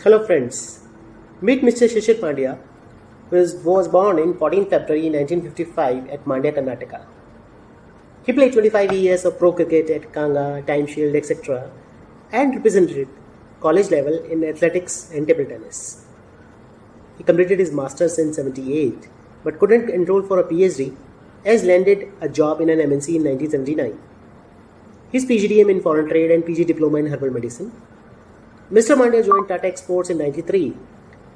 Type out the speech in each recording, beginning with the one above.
Hello friends, meet Mr. Shishir Pandya, who was born in 14 February 1955 at Mandya, Karnataka. He played 25 years of pro cricket at Kanga, Time Shield, etc. and represented college level in athletics and table tennis. He completed his masters in 78 but couldn't enroll for a PhD as landed a job in an MNC in 1979. His PGDM in foreign trade and PG diploma in herbal medicine. Mr. Mandya joined Tata Exports in 93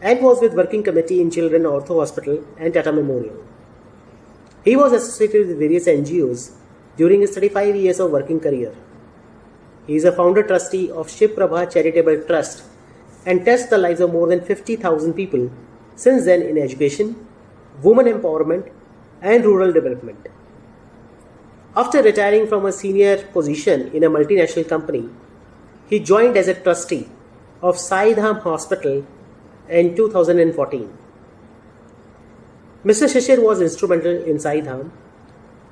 and was with working committee in Children Ortho Hospital and Tata Memorial. He was associated with various NGOs during his 35 years of working career. He is a founder trustee of Shiv Prabha Charitable Trust and touched the lives of more than 50,000 people since then in education, women empowerment and rural development. After retiring from a senior position in a multinational company, he joined as a trustee of Sai Dham Hospital in 2014. Mr. Shishir was instrumental in Sai Dham,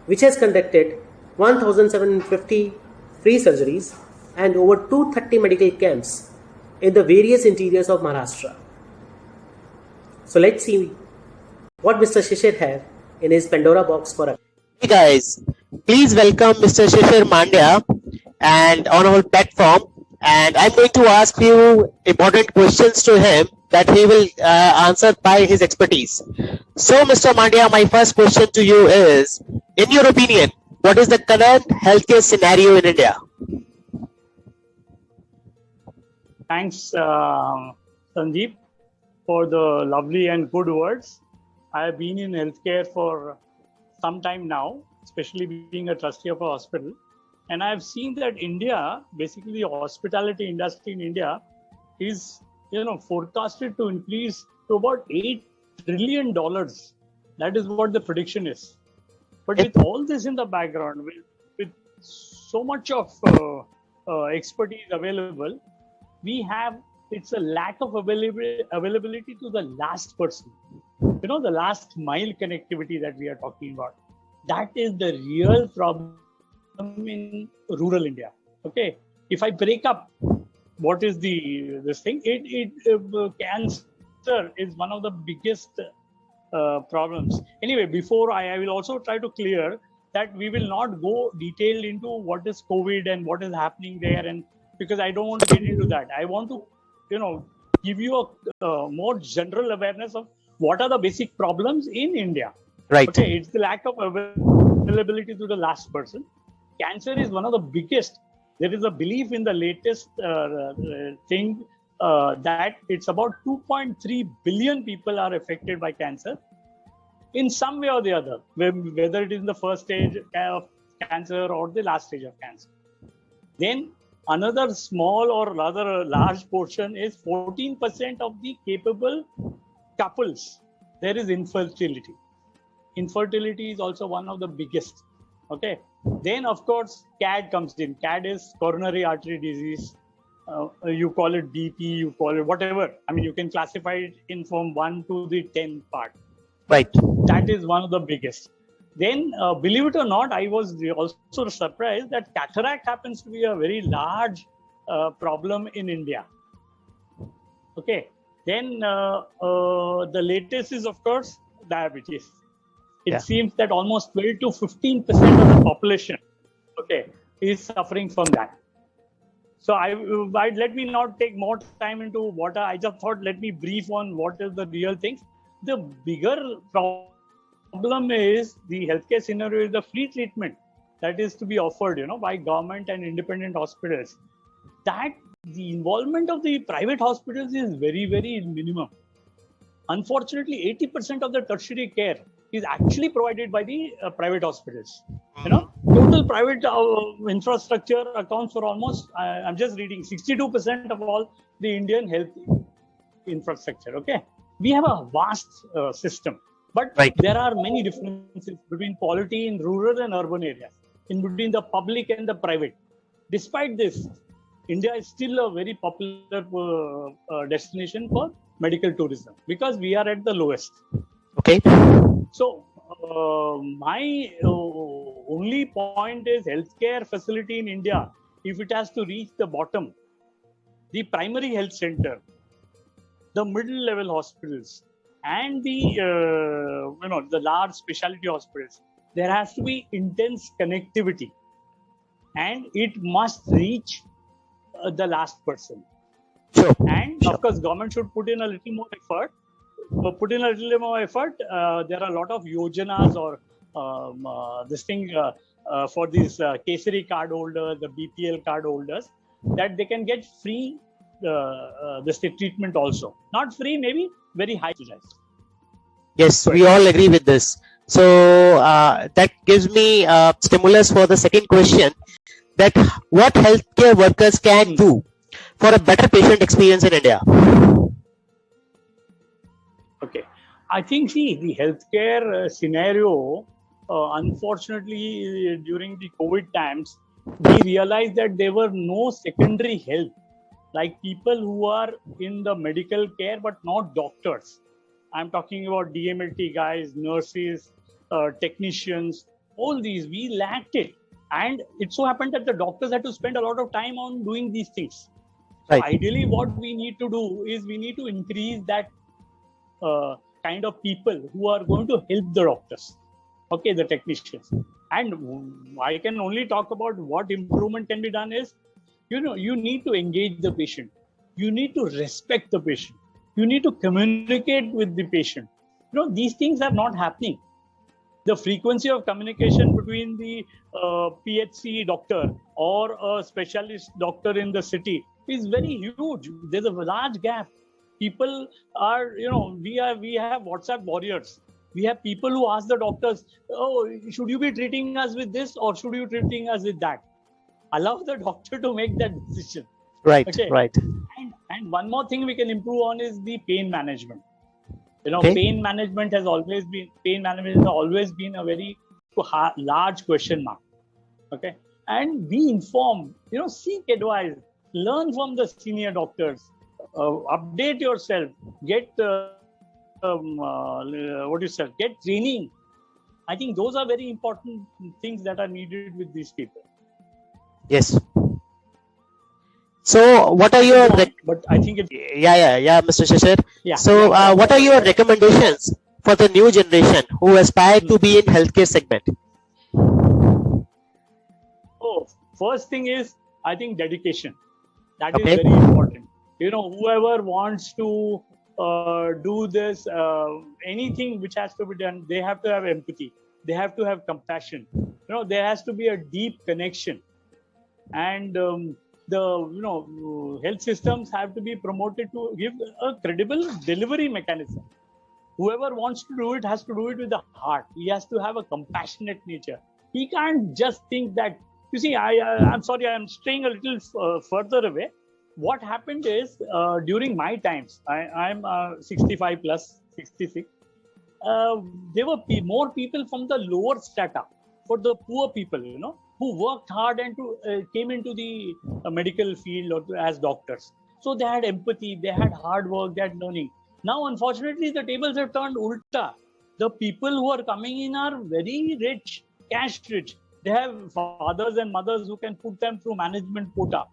which has conducted 1,750 free surgeries and over 230 medical camps in the various interiors of Maharashtra. So let's see what Mr. Shishir have in his Pandora box for us. Hey guys, please welcome Mr. Shishir Mandya and on our platform, and I'm going to ask few important questions to him that he will answer by his expertise. So Mr. Mandya, my first question to you is, in your opinion, what is the current healthcare scenario in India? Thanks, Sandeep, for the lovely and good words. I have been in healthcare for some time now, especially being a trustee of a hospital. And I've seen that India, basically the hospitality industry in India is, forecasted to increase to about $8 trillion. That is what the prediction is. But with all this in the background, with so much of expertise available, it's a lack of availability to the last person. The last mile connectivity that we are talking about. That is the real problem in rural India. Okay, if I break up what is this thing, cancer is one of the biggest problems. Anyway, before I will also try to clear that we will not go detailed into what is COVID and what is happening there, and because I don't want to get into that. I want to, give you a more general awareness of what are the basic problems in India. Right. Okay, it's the lack of availability to the last person. Cancer is one of the biggest. There is a belief in the latest thing that it's about 2.3 billion people are affected by cancer in some way or the other, whether it is in the first stage of cancer or the last stage of cancer. Then another small or rather large portion is 14% of the capable couples. There is infertility. Infertility is also one of the biggest. Okay. Then, of course, CAD comes in. CAD is coronary artery disease. You call it BP, you call it whatever. I mean, you can classify it in from 1 to the 10 part. Right. That is one of the biggest. Then, believe it or not, I was also surprised that cataract happens to be a very large problem in India. Okay. Then, the latest is, of course, diabetes. It seems that almost 12 to 15% of the population, is suffering from that. So let me not take more time into what I just thought. Let me brief on what is the real things. The bigger problem is the healthcare scenario is the free treatment that is to be offered, by government and independent hospitals. That the involvement of the private hospitals is very, very minimum. Unfortunately, 80% of the tertiary care is actually provided by the private hospitals. Total private infrastructure accounts for almost, I'm just reading, 62% of all the Indian health infrastructure. Okay, we have a vast system, but there are many differences between quality in rural and urban areas, in between the public and the private. Despite this, India is still a very popular destination for medical tourism because we are at the lowest. Okay. So my only point is healthcare facility in India, if it has to reach the bottom, the primary health center the middle level hospitals, and the the large specialty hospitals, there has to be intense connectivity, and it must reach the last person. Sure. And Sure. of course, government should put in a little more effort. There are a lot of yojanas or for these Kesari card holders, the BPL card holders, that they can get free this treatment also. Not free, maybe very high price. Yes, we all agree with this. So that gives me stimulus for the second question, that what healthcare workers can do for a better patient experience in India. Okay, I think the healthcare scenario, unfortunately, during the COVID times, we realized that there were no secondary health, like people who are in the medical care but not doctors. I'm talking about DMLT guys, nurses, technicians, all these. We lacked it. And it so happened that the doctors had to spend a lot of time on doing these things. Right. Ideally, what we need to do is we need to increase that kind of people who are going to help the doctors, okay, the technicians. And I can only talk about what improvement can be done is, you need to engage the patient. You need to respect the patient. You need to communicate with the patient. These things are not happening. The frequency of communication between the PHC doctor or a specialist doctor in the city is very huge. There's a large gap. People are, we have WhatsApp warriors. We have people who ask the doctors, oh, should you be treating us with this or should you be treating us with that? Allow the doctor to make that decision. Right, okay. right. And one more thing we can improve on is the pain management. Okay. Pain management has always been a very large question mark. Okay. And be informed, seek advice, learn from the senior doctors, update yourself, get get training. I think those are very important things that are needed with these people. Yes. So, what are your but I think it, yeah, Mr. Shishir. yeah. So, what are your recommendations for the new generation who aspire to be in healthcare segment? Oh, first thing is, I think dedication. That Okay. is very important. Whoever wants to do this, anything which has to be done, they have to have empathy. They have to have compassion. There has to be a deep connection. And the health systems have to be promoted to give a credible delivery mechanism. Whoever wants to do it has to do it with the heart. He has to have a compassionate nature. He can't just think that, you see, I'm sorry, I'm straying a little further away. What happened is, during my times, I'm 65 plus, 66, there were more people from the lower strata, for the poor people, who worked hard and came into the medical field or as doctors. So they had empathy, they had hard work, they had learning. Now, unfortunately, the tables have turned ulta. The people who are coming in are very rich, cash rich. They have fathers and mothers who can put them through management quota.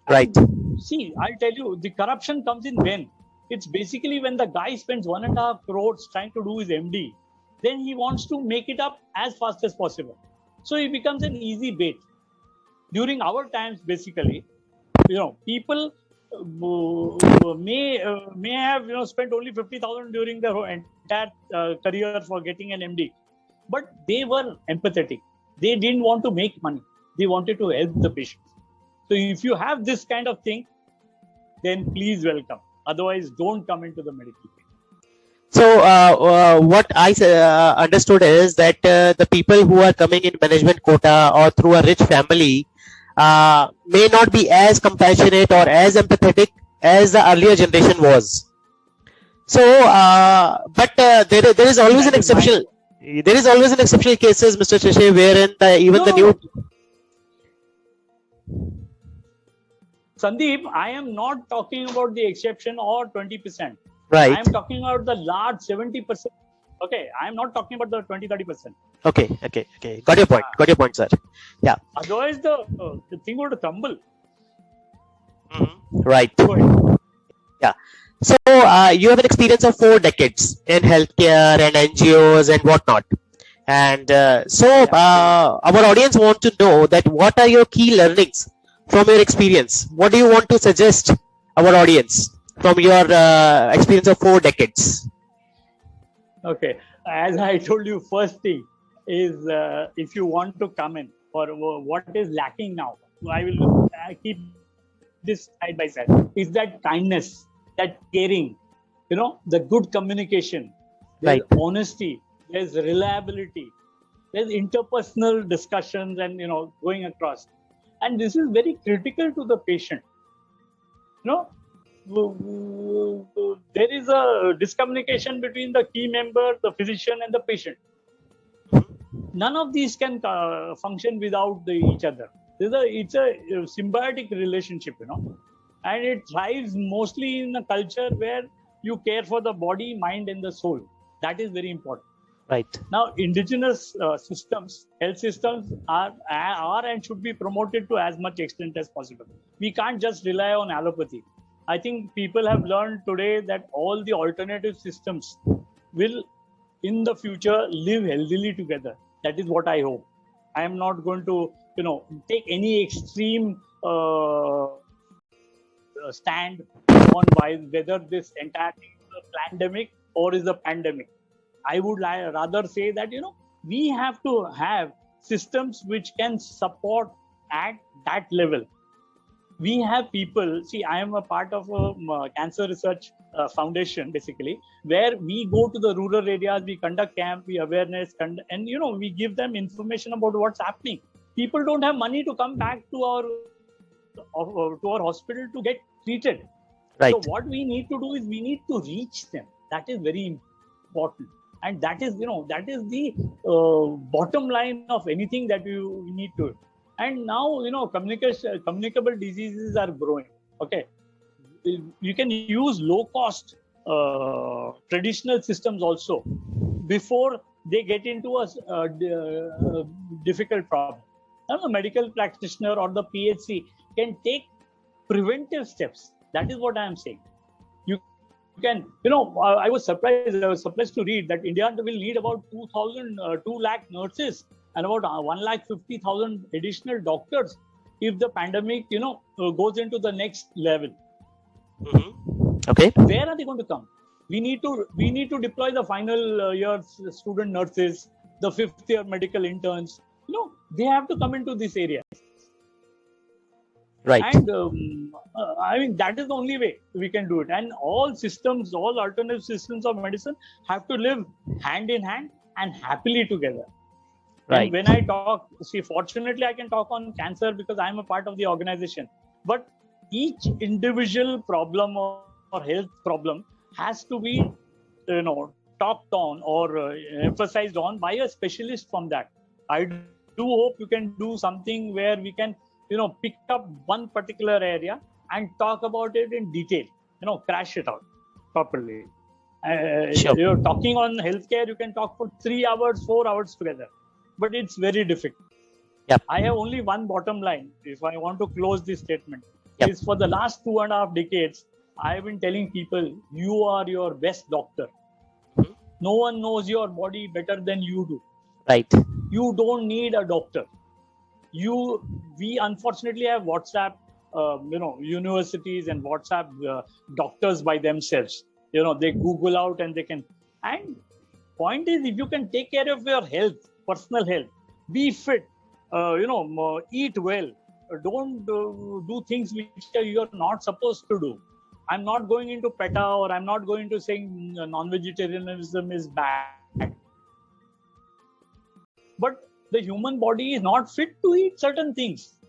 Right. And see, I'll tell you, the corruption comes in when? It's basically when the guy spends 1.5 crores trying to do his MD. Then he wants to make it up as fast as possible. So he becomes an easy bait. During our times, basically, people may have spent only 50,000 during their entire career for getting an MD, but they were empathetic. They didn't want to make money. They wanted to help the patients. So if you have this kind of thing, then please welcome. Otherwise, don't come into the medical field. So, what I understood is that the people who are coming in management quota or through a rich family may not be as compassionate or as empathetic as the earlier generation was. So, but there is always an exception. There is always an exceptional cases, Mr. Shishir, wherein the new. Sandeep, I am not talking about the exception or 20%. Right. I am talking about the large 70%. Okay, I am not talking about the 20-30%. Okay. Got your point, sir. Yeah. Otherwise, the thing would crumble. Mm-hmm. Right. Go ahead. Yeah. So you have an experience of 4 decades in healthcare and NGOs and whatnot. And our audience want to know that what are your key learnings from your experience? What do you want to suggest our audience from your experience of 4 decades? Okay, as I told you, first thing is if you want to come in or what is lacking now, I will keep this side by side. Is that kindness, that caring, the good communication, there's Right. honesty, there's reliability, there's interpersonal discussions and going across, and this is very critical to the patient. There is a discommunication between the key member, the physician, and the patient. None of these can function without each other. It's a symbiotic relationship, and it thrives mostly in a culture where you care for the body, mind, and the soul. That is very important. Right. Now, indigenous systems, health systems are and should be promoted to as much extent as possible. We can't just rely on allopathy. I think people have learned today that all the alternative systems will, in the future, live healthily together. That is what I hope. I am not going to, take any extreme stand on whether this entire thing is a pandemic or is a pandemic. I would rather say that, we have to have systems which can support at that level. We have people, see, I am a part of a cancer research foundation, basically, where we go to the rural areas, we conduct camp, we awareness, and, we give them information about what's happening. People don't have money to come back to our hospital to get treated. Right. So what we need to do is we need to reach them. That is very important. And that is, the bottom line of anything that you need to. And now, communicable diseases are growing. Okay. You can use low-cost traditional systems also before they get into a difficult problem. Now, the medical practitioner or the PHC can take preventive steps. That is what I am saying. You can, I was surprised to read that India will need about 2 lakh nurses and about 1,50,000 additional doctors if the pandemic, goes into the next level. Mm-hmm. Okay. Where are they going to come? We need to deploy the final year student nurses, the 5th year medical interns. They have to come into this area. Right. And I mean, that is the only way we can do it. And all alternative systems of medicine have to live hand in hand and happily together. Right. And when I talk, fortunately, I can talk on cancer because I'm a part of the organization. But each individual problem or health problem has to be, talked on or emphasized on by a specialist from that. I do hope you can do something where we can, pick up one particular area and talk about it in detail, crash it out properly. Sure. Talking on healthcare, you can talk for 3 hours, 4 hours together, but it's very difficult. Yep. I have only one bottom line. If I want to close this statement, Yep. is for the last 2.5 decades, I have been telling people, you are your best doctor. Mm-hmm. No one knows your body better than you do. Right. You don't need a doctor. We unfortunately have WhatsApp, universities and WhatsApp doctors by themselves. They Google out and they can. And point is, if you can take care of your health, personal health, be fit, eat well, don't do things which you're not supposed to do. I'm not going into PETA or I'm not going to saying non-vegetarianism is bad. But the human body is not fit to eat certain things.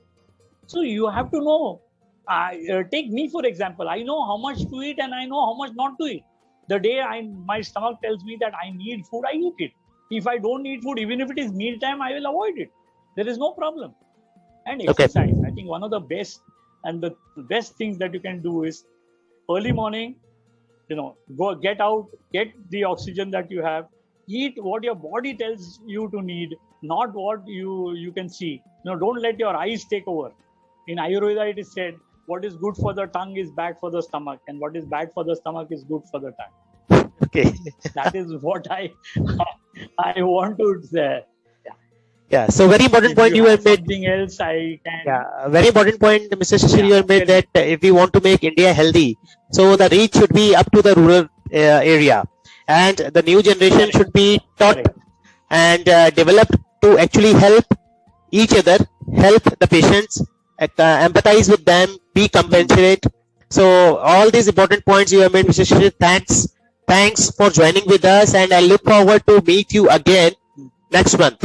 So you have to know. Take me, for example. I know how much to eat and I know how much not to eat. The day my stomach tells me that I need food, I eat it. If I don't need food, even if it is mealtime, I will avoid it. There is no problem. And exercise. Okay. I think one of the best things that you can do is early morning, go get out, get the oxygen that you have, eat what your body tells you to need, not what you can see. Don't let your eyes take over. In Ayurveda, it is said, what is good for the tongue is bad for the stomach, and what is bad for the stomach is good for the tongue. Okay. That is what I want to say. Yeah. So very important point you have made. Something else I can. Yeah, a very important point, Mr. Shishir, you have made tell that if we want to make India healthy, so the reach should be up to the rural area, and the new generation should be taught Correct. and developed to actually help each other, help the patients, empathize with them, be compassionate. So all these important points you have made, Mr. Shishir. Thanks for joining with us, and I look forward to meet you again next month.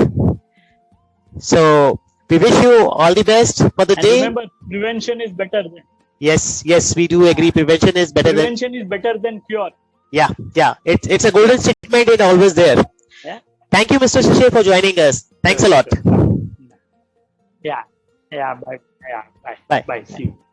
So we wish you all the best for the And day. remember, prevention is better than Yes, we do agree. Prevention is better prevention is better than cure. yeah. It's a golden statement and always there. Yeah. Thank you, Mr. Shishir, for joining us. Thanks a lot. Yeah. Bye. Yeah. Bye. Bye. Bye. See you.